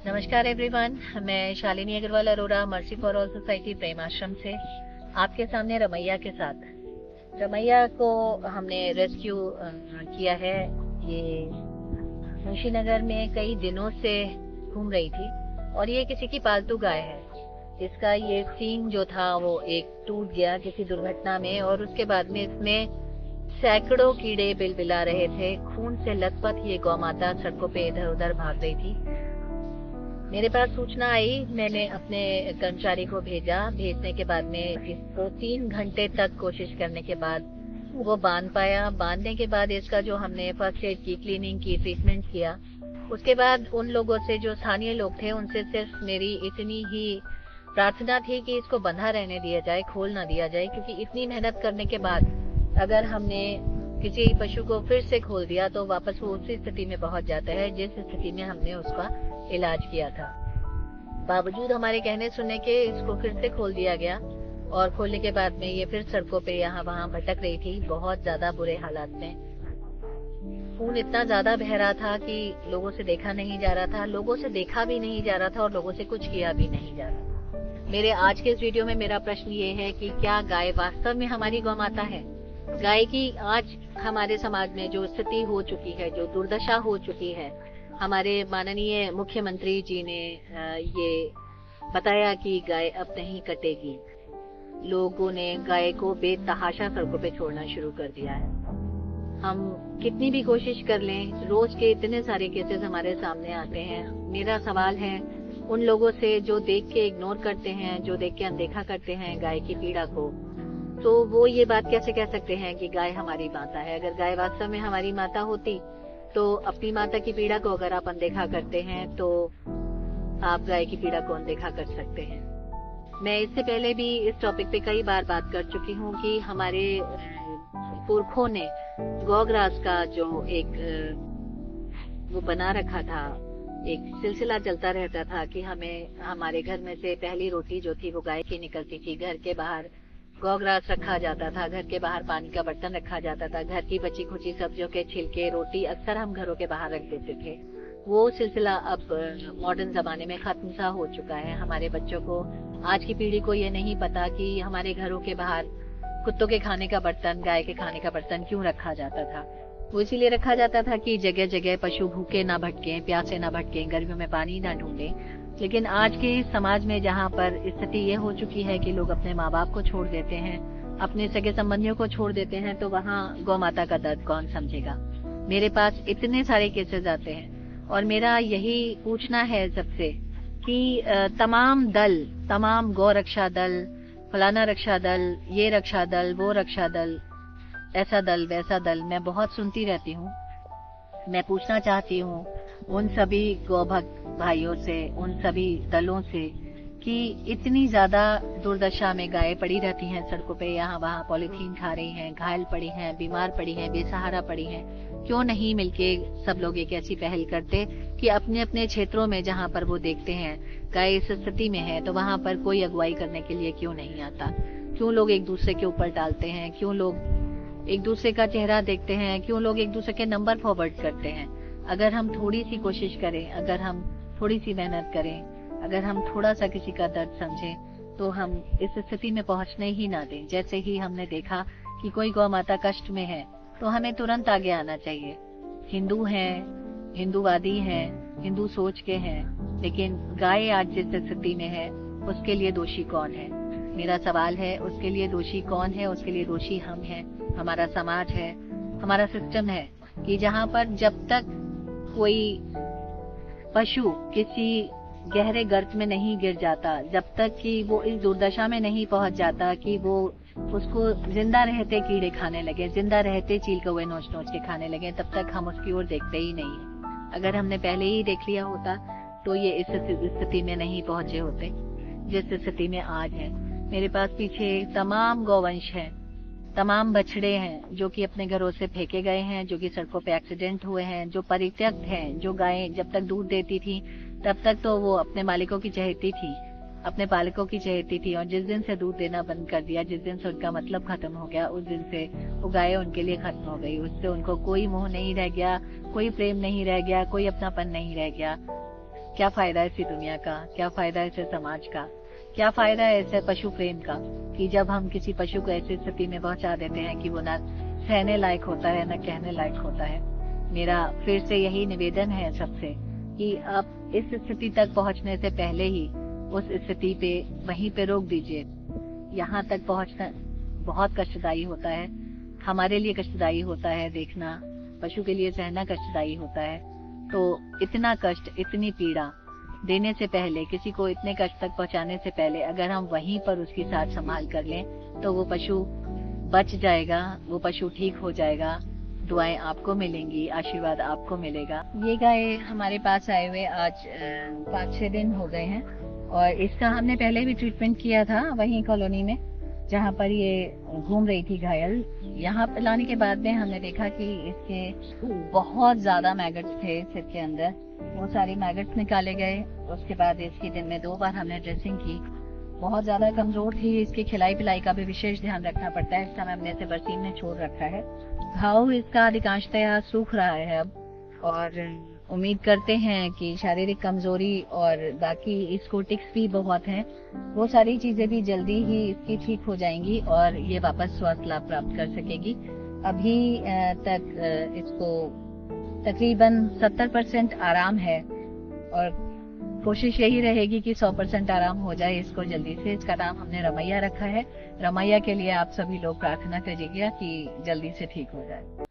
नमस्कार एवरीवन, मैं Shalini Agarwal Arora mercy for all society Prem Ashram से आपके सामने रमैया के साथ। रमैया को हमने रेस्क्यू किया है। ये मुंशीनगर में कई दिनों से घूम रही थी और ये किसी की पालतू गाय है। इसका ये सींग जो था वो एक टूट गया किसी दुर्घटना में और उसके बाद में इसमें सैकड़ों कीड़े बिलबिला रहे थे। खून से लथपथ ये गौ माता सड़कों पे इधर उधर भाग रही थी। मेरे पास सूचना आई, मैंने अपने कर्मचारी को भेजा। भेजने के बाद में इसको 3 घंटे तक कोशिश करने के बाद वो बांध पाया। बांधने के बाद इसका जो हमने फर्स्ट एड की, क्लीनिंग की, ट्रीटमेंट किया, उसके बाद उन लोगों से जो स्थानीय लोग थे उनसे सिर्फ मेरी इतनी ही प्रार्थना थी कि इसको बंधा रहने दिया जाए, खोल ना दिया जाए, क्योंकि इतनी मेहनत करने के बाद अगर हमने किसी पशु को फिर से खोल दिया तो वापस वो उसी स्थिति में पहुंच जाता है जिस स्थिति में हमने उसका इलाज किया था। बावजूद हमारे कहने सुनने के इसको फिर से खोल दिया गया और खोलने के बाद में ये फिर सड़कों पे यहाँ वहाँ भटक रही थी, बहुत ज्यादा बुरे हालात में। खून इतना ज्यादा बह रहा था कि लोगों से देखा नहीं जा रहा था, लोगों से देखा भी नहीं जा रहा था और लोगों से कुछ किया भी नहीं जा रहा। मेरे आज के इस वीडियो में मेरा प्रश्न ये है कि क्या गाय वास्तव में हमारी गौ माता है? गाय की आज हमारे समाज में जो स्थिति हो चुकी है, जो दुर्दशा हो चुकी है, हमारे माननीय मुख्यमंत्री जी ने ये बताया कि गाय अब नहीं कटेगी। लोगों ने गाय को बेतहाशा सड़कों पे छोड़ना शुरू कर दिया है। हम कितनी भी कोशिश कर लें, रोज के इतने सारे केसेस हमारे सामने आते हैं। मेरा सवाल है उन लोगों से जो देख के इग्नोर करते हैं, जो देख के अनदेखा करते हैं गाय की पीड़ा को, तो वो ये बात कैसे कह सकते हैं कि गाय हमारी माता है? अगर गाय वास्तव में हमारी माता होती तो अपनी माता की पीड़ा को अगर आप अनदेखा करते हैं तो आप गाय की पीड़ा को अनदेखा कर सकते हैं। मैं इससे पहले भी इस टॉपिक पे कई बार बात कर चुकी हूँ कि हमारे पुरखों ने गौग्रास का जो एक वो बना रखा था, एक सिलसिला चलता रहता था कि हमें हमारे घर में से पहली रोटी जो थी वो गाय की निकलती थी। घर के बाहर गौग्रास रखा जाता था, घर के बाहर पानी का बर्तन रखा जाता था, घर की बची खुची सब्जियों के छिलके, रोटी अक्सर हम घरों के बाहर रख देते थे। वो सिलसिला अब मॉडर्न जमाने में खत्म सा हो चुका है। हमारे बच्चों को, आज की पीढ़ी को ये नहीं पता कि हमारे घरों के बाहर कुत्तों के खाने का बर्तन, गाय के खाने का बर्तन क्यों रखा जाता था। वो इसीलिए रखा जाता था कि जगह जगह पशु भूखे ना भटके, प्यासे ना भटके, गर्मियों में पानी ना ढूंढे। लेकिन आज के समाज में जहाँ पर स्थिति ये हो चुकी है कि लोग अपने माँ बाप को छोड़ देते हैं, अपने सगे संबंधियों को छोड़ देते हैं, तो वहाँ गौ माता का दर्द कौन समझेगा? मेरे पास इतने सारे केसेस आते हैं और मेरा यही पूछना है सबसे कि तमाम दल, तमाम गौ रक्षा दल, फलाना रक्षा दल, ये रक्षा दल, वो रक्षा दल, ऐसा दल, वैसा दल, मैं बहुत सुनती रहती हूँ। मैं पूछना चाहती हूँ उन सभी गौ भक्त भाइयों से, उन सभी दलों से कि इतनी ज्यादा दुर्दशा में गायें पड़ी रहती हैं सड़कों पे, यहाँ वहाँ पॉलीथीन खा रही हैं, घायल पड़ी हैं, बीमार पड़ी हैं, बेसहारा पड़ी हैं, क्यों नहीं मिलके सब लोग एक ऐसी पहल करते कि अपने अपने क्षेत्रों में जहाँ पर वो देखते हैं गाय इस स्थिति में है तो वहाँ पर कोई अगुवाई करने के लिए क्यों नहीं आता? क्यों लोग एक दूसरे के ऊपर डालते हैं? क्यों लोग एक दूसरे का चेहरा देखते हैं? क्यों लोग एक दूसरे के नंबर फॉरवर्ड करते हैं? अगर हम थोड़ी सी कोशिश करें, अगर हम थोड़ी सी मेहनत करें, अगर हम थोड़ा सा किसी का दर्द समझें तो हम इस स्थिति में पहुंचने ही ना दें। जैसे ही हमने देखा कि कोई गौ माता कष्ट में है तो हमें तुरंत आगे आना चाहिए। हिंदू हैं, हिंदूवादी हैं, हिंदू सोच के हैं, लेकिन गाय आज जिस स्थिति में है उसके लिए दोषी कौन है? मेरा सवाल है, उसके लिए दोषी कौन है? उसके लिए दोषी हम हैं, हमारा समाज है, हमारा सिस्टम है कि जहाँ पर जब तक कोई पशु किसी गहरे गर्त में नहीं गिर जाता, जब तक कि वो इस दुर्दशा में नहीं पहुंच जाता कि वो उसको जिंदा रहते कीड़े खाने लगे, जिंदा रहते चील कौवे नोच नोच के खाने लगे, तब तक हम उसकी ओर देखते ही नहीं। अगर हमने पहले ही देख लिया होता तो ये इस स्थिति में नहीं पहुंचे होते जिस स्थिति में आज है। मेरे पास पीछे तमाम गौवंश हैं, तमाम बछड़े हैं जो कि अपने घरों से फेंके गए हैं, जो कि सड़कों पे एक्सीडेंट हुए हैं, जो परित्यक्त हैं, जो गायें जब तक दूध देती थी तब तक तो वो अपने मालिकों की चहेती थी, अपने पालकों की चहेती थी, और जिस दिन से दूध देना बंद कर दिया, जिस दिन से उनका मतलब खत्म हो गया, उस दिन से वो गायें उनके लिए खत्म हो गई। उससे उनको कोई मोह नहीं रह गया, कोई प्रेम नहीं रह गया, कोई अपनापन नहीं रह गया। क्या फायदा है इसी दुनिया का, क्या फायदा है इसे समाज का, क्या फायदा है ऐसे पशु प्रेम का, कि जब हम किसी पशु को ऐसी स्थिति में पहुंचा देते हैं कि वो ना सहने लायक होता है न कहने लायक होता है। मेरा फिर से यही निवेदन है सबसे कि आप इस स्थिति तक पहुंचने से पहले ही उस स्थिति पे वहीं पे रोक दीजिए। यहाँ तक पहुंचना बहुत कष्टदायी होता है, हमारे लिए कष्टदायी होता है देखना, पशु के लिए सहना कष्टदायी होता है। तो इतना कष्ट, इतनी पीड़ा देने से पहले, किसी को इतने कष्ट तक पहुंचाने से पहले अगर हम वहीं पर उसकी साथ संभाल कर लें तो वो पशु बच जाएगा, वो पशु ठीक हो जाएगा। दुआएं आपको मिलेंगी, आशीर्वाद आपको मिलेगा। ये गाय हमारे पास आए हुए आज 5-6 दिन हो गए हैं और इसका हमने पहले भी ट्रीटमेंट किया था वहीं कॉलोनी में जहाँ पर ये घूम रही थी घायल। यहाँ पर लाने के बाद में हमने देखा कि इसके बहुत ज्यादा मैगट्स थे सिर के अंदर। वो सारी मैगट्स निकाले गए। उसके बाद इसकी दिन में 2 बार हमने ड्रेसिंग की। बहुत ज्यादा कमजोर थी, इसकी खिलाई पिलाई का भी विशेष ध्यान रखना पड़ता है। इस समय हमने इसे बरसीन में छोड़ रखा है। घाव इसका अधिकांशतः सूख रहा है अब, और उम्मीद करते हैं कि शारीरिक कमजोरी और बाकी इसको टिक्स भी बहुत हैं, वो सारी चीजें भी जल्दी ही इसकी ठीक हो जाएंगी और ये वापस स्वास्थ्य लाभ प्राप्त कर सकेगी। अभी तक इसको तकरीबन 70% आराम है और कोशिश यही रहेगी कि 100% आराम हो जाए इसको जल्दी से। इसका नाम हमने रमैया रखा है। रमैया के लिए आप सभी लोग प्रार्थना करिएगा कि जल्दी से ठीक हो जाए।